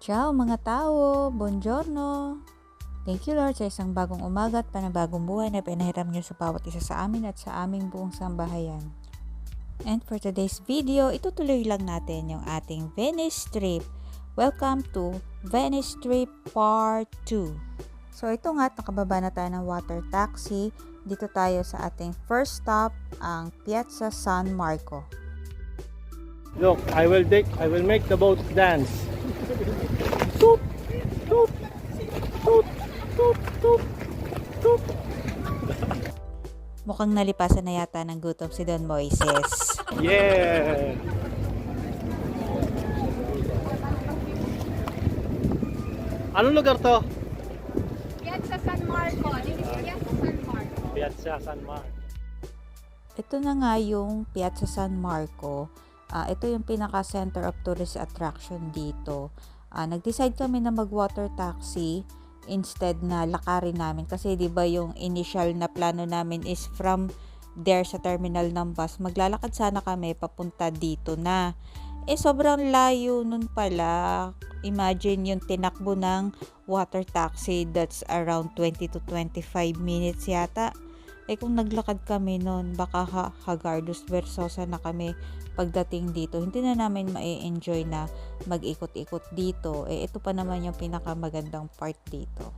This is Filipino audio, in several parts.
Ciao mga tao! Buongiorno! Thank you Lord sa isang bagong umaga at panibagong buhay na pinahiram niyo sa bawat isa sa amin at sa aming buong sambahayan. And for today's video, itutuloy lang natin yung ating Venice trip. Welcome to Venice trip part 2. So ito nga, nakababa na tayo ng water taxi. Dito tayo sa ating first stop, ang Piazza San Marco. Look, I will make the boat dance. Toot, toot, toot, toot, toot, toot. Mukhang nalipasan na yata ng gutom si Don Moises. Yeah! Anong lugar to? Piazza San Marco. This is Piazza San Marco. Piazza San Marco. Ito na nga yung Piazza San Marco. Ito yung pinaka-center of tourist attraction dito. Nag-decide kami na mag-water taxi instead na lakarin namin. Kasi di ba yung initial na plano namin is from there sa terminal ng bus. Maglalakad sana kami papunta dito na. Sobrang layo nun pala. Imagine yung tinakbo ng water taxi, that's around 20 to 25 minutes yata. Kung naglakad kami nun, baka Hagardos Versosa na kami pagdating dito. Hindi na namin ma-enjoy na mag-ikot-ikot dito. Ito pa naman yung pinakamagandang part dito.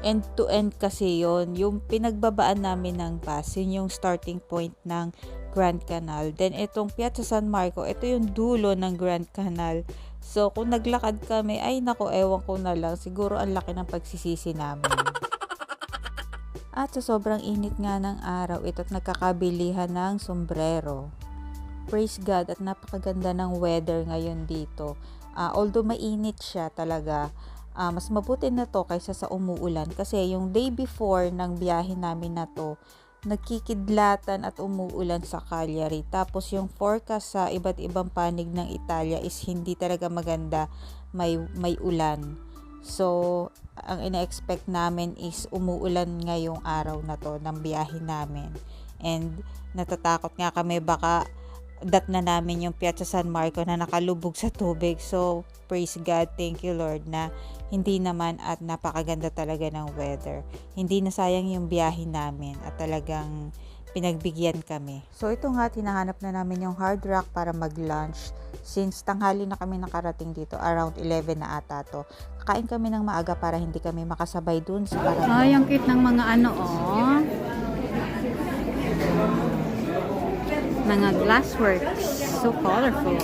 End to end kasi yon, yung pinagbabaan namin ng bus, yun yung starting point ng Grand Canal. Then itong Piazza San Marco, ito yung dulo ng Grand Canal. So kung naglakad kami, ay nako, ewan ko na lang, siguro ang laki ng pagsisisi namin. At sa sobrang init nga ng araw, ito't nagkakabilihan ng sombrero. Praise God, at napakaganda ng weather ngayon dito. Although mainit siya talaga, mas mabuti na to kaysa sa umuulan. Kasi yung day before ng biyahe namin na to, nagkikidlatan at umuulan sa Cagliari. Tapos yung forecast sa iba't ibang panig ng Italia is hindi talaga maganda, may ulan. So, ang ina-expect namin is umuulan ngayong araw na to ng biyahe namin. And natatakot nga kami baka na namin yung Piazza San Marco na nakalubog sa tubig. So, praise God, thank you Lord na hindi naman at napakaganda talaga ng weather. Hindi nasayang yung biyahe namin at talagang pinagbigyan kami. So, ito nga, hinahanap na namin yung Hard Rock para mag-lunch. Since tanghali na kami nakarating dito, around 11 na ata to. Kakain kami ng maaga para hindi kami makasabay dun sa karamihan. Ay, ang cute ng mga mga glassworks. So colorful.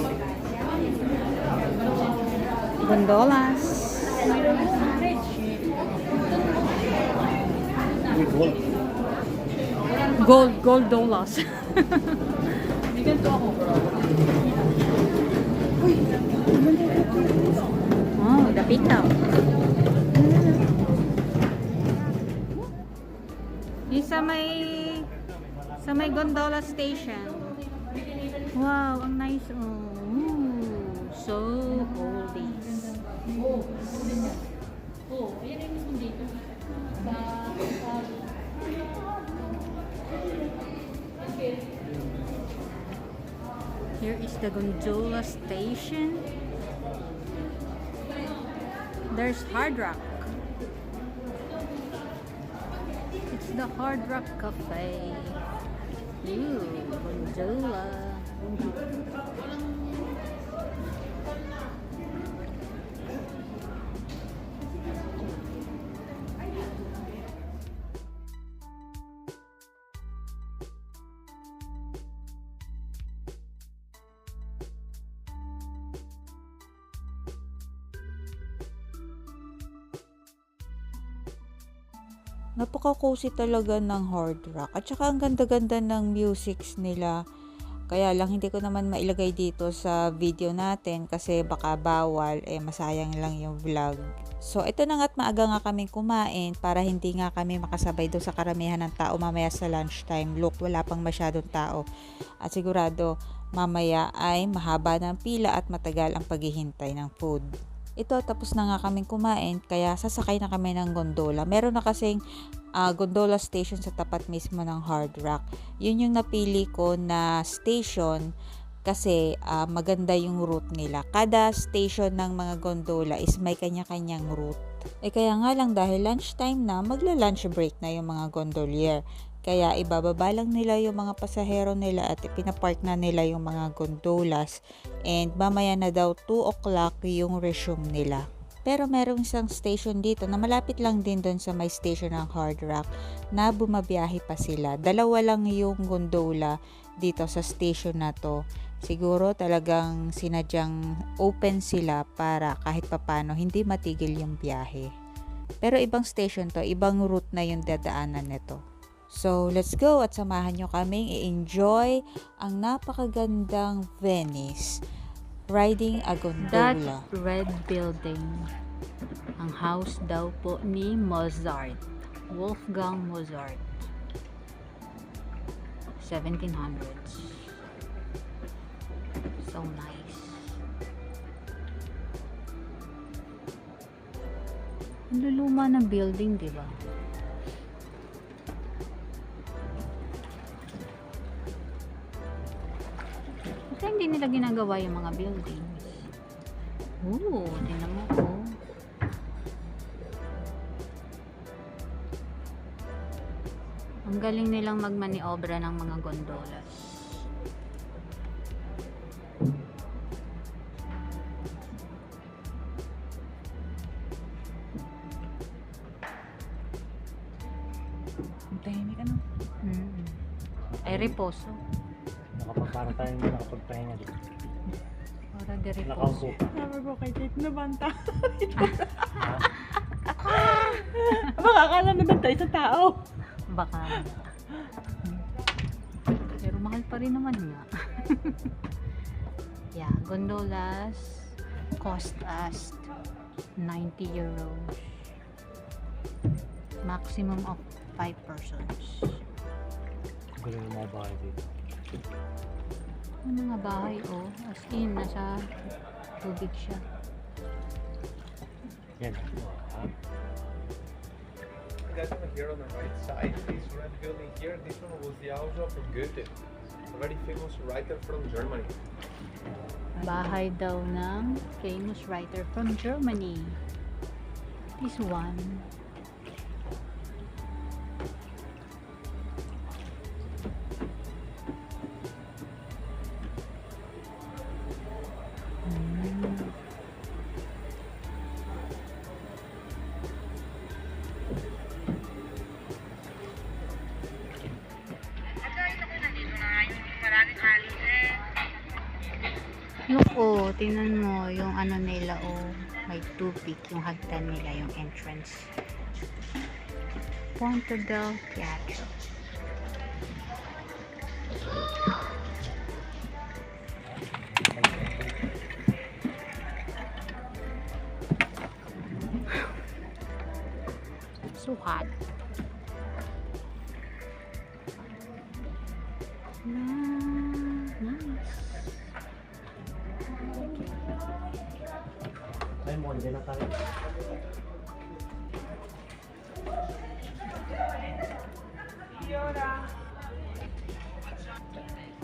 Gondolas. Goldolas. Oh, dapitaw. Yung sa may gondola station. Wow, ang nice. So oldies. Here is the gondola station. There's Hard Rock. It's the Hard Rock Cafe. Ooh, gondola. Napaka-cozy talaga ng Hard Rock. At saka ang ganda-ganda ng musics nila. Kaya lang hindi ko naman mailagay dito sa video natin kasi baka bawal, masayang lang yung vlog. So ito na nga't maaga nga kaming kumain para hindi nga kami makasabay doon sa karamihan ng tao mamaya sa lunchtime. Look, wala pang masyadong tao. At sigurado mamaya ay mahaba ng pila at matagal ang paghihintay ng food. Ito, tapos na nga kaming kumain, kaya sasakay na kami ng gondola. Meron na kasing gondola station sa tapat mismo ng Hard Rock. Yun yung napili ko na station kasi maganda yung route nila. Kada station ng mga gondola is may kanya-kanyang route. Kaya nga lang dahil lunchtime na, magla-lunch break na yung mga gondolier. Kaya ibababa lang nila yung mga pasahero nila at pinapark na nila yung mga gondolas. And mamaya na daw 2 o'clock yung resume nila. Pero merong isang station dito na malapit lang din doon sa may station ng Hard Rock na bumabiyahe pa sila. 2 lang yung gondola dito sa station na to. Siguro talagang sinadyang open sila para kahit papano hindi matigil yung biyahe. Pero ibang station to, ibang route na yung dadaanan nito. So, let's go at samahan nyo kaming i-enjoy ang napakagandang Venice. Riding a gondola. That red building, ang house daw po ni Mozart, Wolfgang Mozart, 1700s. So nice. Ang luluma ng building, di ba? Kasi hindi nila ginagawa yung mga buildings. Ooh, tingnan mo ko. Ang galing nilang magmaniobra ng mga gondolas. Ang tahimik ano? Ay, reposo. Para tayong nakapagpahinga dito. Para de reposo. Nakaupo pa. Sabi ko kay Kate, nabanta. Baka akala nabanta isang tao. Baka. Pero mahal pa rin naman nga. Yeah, gondolas cost us 90 euros. Maximum of 5 persons. Galing yung mga bahay dito. Ano nga bahay, oh. As in, nasa tubig siya. Yan. That one here on the right side, this red building here, this one was the house of Goethe, a very famous writer from Germany. Bahay daw ng famous writer from Germany. This one. Look, oh, tingnan mo yung ano nila, oh, may tubig, yung hagdan nila, yung entrance. Ponte del Teatro. So hot. Nice. Ay mo, hindi na tayo.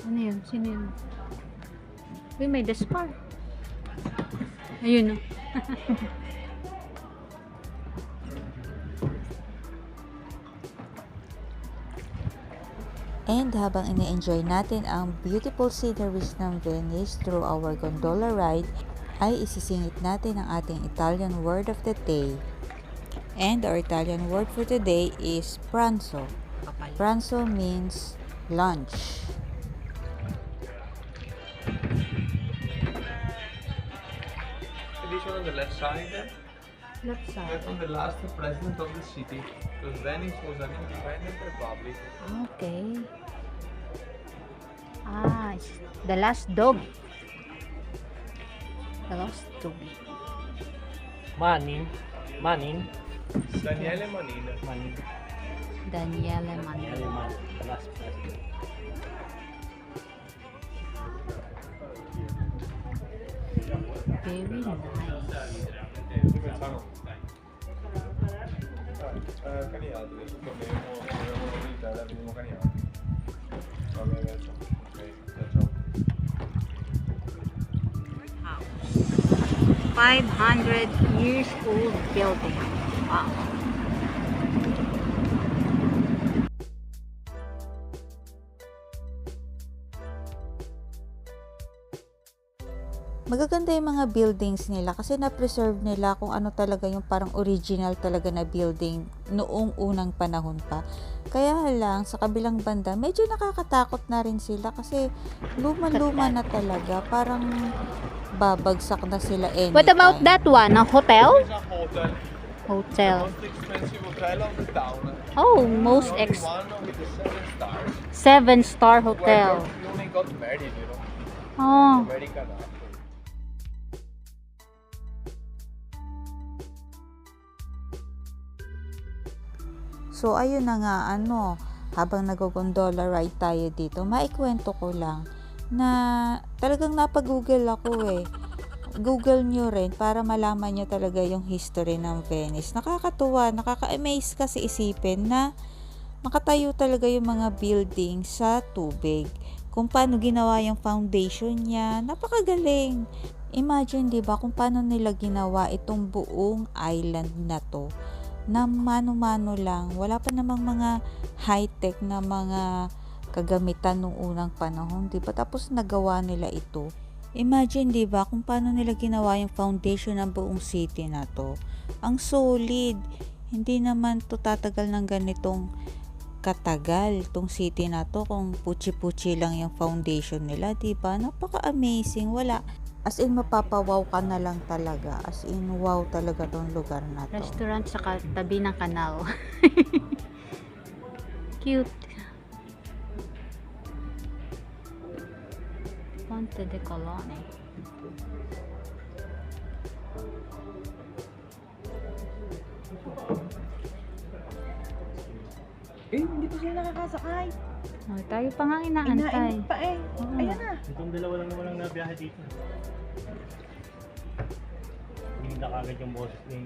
Ano yun? Sino yun? Uy, may Despar. Ayun, oh. And habang ini-enjoy natin ang beautiful sceneries ng Venice through our gondola ride, ay isisingit natin ang ating Italian word of the day. And our Italian word for today is pranzo. Pranzo means lunch. This one on the left side, Left that's side. on the last president of the city, because Venice was an independent republic. Okay. Ah, it's the last dog. The last dog. Manin. Manin. Daniele Manina. Manin. Daniele Manila. Daniele Manin. The last president. Very nice. Cani altri, adesso torneremo in Italia, vediamo cani altri. Vabbè, adesso. Ok, ciao. 500 years old building. Wow. Magaganda yung mga buildings nila kasi na-preserve nila kung ano talaga yung parang original talaga na building noong unang panahon pa. Kaya lang, sa kabilang banda, medyo nakakatakot na rin sila kasi luma-luma na talaga. Parang babagsak na sila anytime. What about that one? A hotel? It's a hotel. Hotel. The most expensive hotel of the town. Oh, most Only one with the 7 stars. 7-star Where hotel. George Clooney got married, you know. Oh, American actor. So, ayun na nga, habang nag-gondola ride tayo dito, maikwento ko lang na talagang napag-google ako eh. Google nyo rin para malaman nyo talaga yung history ng Venice. Nakakatuwa, nakaka-amaze kasi isipin na makatayo talaga yung mga building sa tubig. Kung paano ginawa yung foundation niya, napakagaling. Imagine, di ba, kung paano nila ginawa itong buong island na to na mano-mano lang. Wala pa namang mga high-tech na mga kagamitan nung unang panahon, di ba? Tapos nagawa nila ito. Imagine, di ba, kung paano nila ginawa yung foundation ng buong city na to. Ang solid. Hindi naman to tatagal ng ganitong katagal tong city na to kung puchi-puchi lang yung foundation nila, di ba? Napaka-amazing. Wala. As in, mapapawaw ka na lang talaga. As in, wow talaga tong lugar na to. restaurant sa tabi ng kanal. Cute. Ponte de Colone. Hindi pa sila nakakasakay. Oh, tayo pa nga inaantay. Inainit pa eh. Ayan na. Itong dalawa lang naman ang nabiyahe dito. Hindi na kagad yung boses ng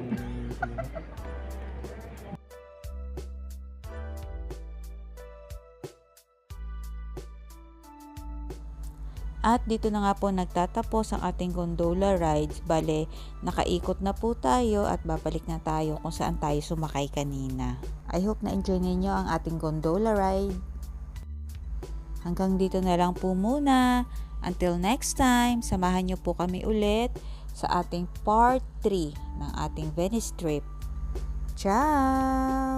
At dito na nga po nagtatapos ang ating gondola rides. Bale, nakaikot na po tayo at babalik na tayo kung saan tayo sumakay kanina. I hope na enjoy ninyo ang ating gondola ride. Hanggang dito na lang po muna. Until next time, samahan nyo po kami ulit sa ating part 3 ng ating Venice trip. Ciao!